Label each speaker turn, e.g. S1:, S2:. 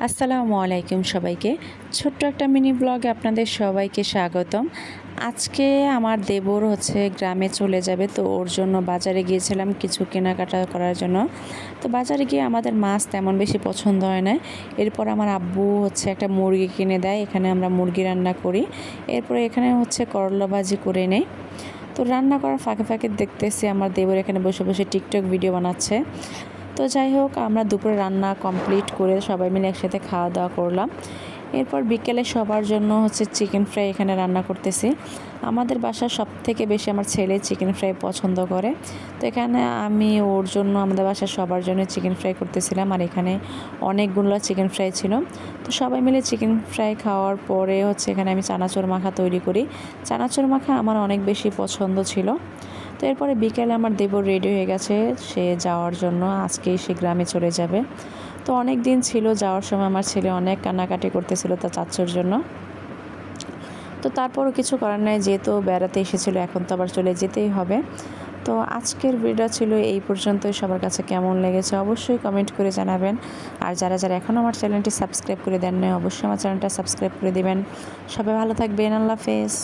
S1: আসসালামু আলাইকুম সবাইকে। ছোট্ট একটা মিনি ব্লগে আপনাদের সবাইকে স্বাগতম। আজকে আমার দেবর গ্রামে চলে যাবে, তো ওর জন্য বাজারে গিয়েছিলাম কিছু কেনাকাটা করার জন্য। তো বাজারে গিয়ে আমাদের মাছ তেমন বেশি পছন্দ হয় না। এরপর আমার আব্বু একটা মুরগি কিনে দেয়, এখানে আমরা মুরগি রান্না করি। এরপরে এখানে করলা ভাজি করে নেই। তো রান্না করার ফাঁকে ফাঁকে দেখতেছি আমার দেবর এখানে বসে বসে টিকটক ভিডিও বানাচ্ছে। তো যাই হোক, আমরা দুপুরে রান্না কমপ্লিট করে সবাই মিলে একসাথে খাওয়া দাওয়া করলাম। এরপর বিকেলে সবার জন্য চিকেন ফ্রাই এখানে রান্না করতেছি। আমাদের বাসার সবথেকে বেশি আমার ছেলে চিকেন ফ্রাই পছন্দ করে। তো এখানে আমি ওর জন্য আমাদের বাসার সবার জন্য চিকেন ফ্রাই করতেছিলাম, আর এখানে অনেকগুলো চিকেন ফ্রাই ছিল। তো সবাই মিলে চিকেন ফ্রাই খাওয়ার পরে এখানে আমি চানাচুর মাখা তৈরি করি। চানাচুর মাখা আমার অনেক বেশি পছন্দ ছিল। তো এরপরে বিকেলে আমার দেবর রেডি হয়ে গেছে সে যাওয়ার জন্য, আজকেই সে গ্রামে চলে যাবে। তো অনেক দিন ছিল, যাওয়ার সময় আমার ছেলে অনেক কান্নাকাটি করতেছিল তার চাচ্চুর জন্য। তো তারপরও কিছু করার নাই, যেহেতু বেড়াতে এসেছিলো এখন তো আবার চলে যেতেই হবে। তো আজকের ভিডিও ছিল এই পর্যন্তই। সবার কাছে কেমন লেগেছে অবশ্যই কমেন্ট করে জানাবেন। আর যারা যারা এখনও আমার চ্যানেলটি সাবস্ক্রাইব করে দেন না, অবশ্যই আমার চ্যানেলটা সাবস্ক্রাইব করে দিবেন। সবাই ভালো থাকবেন। আল্লাহ হাফেজ।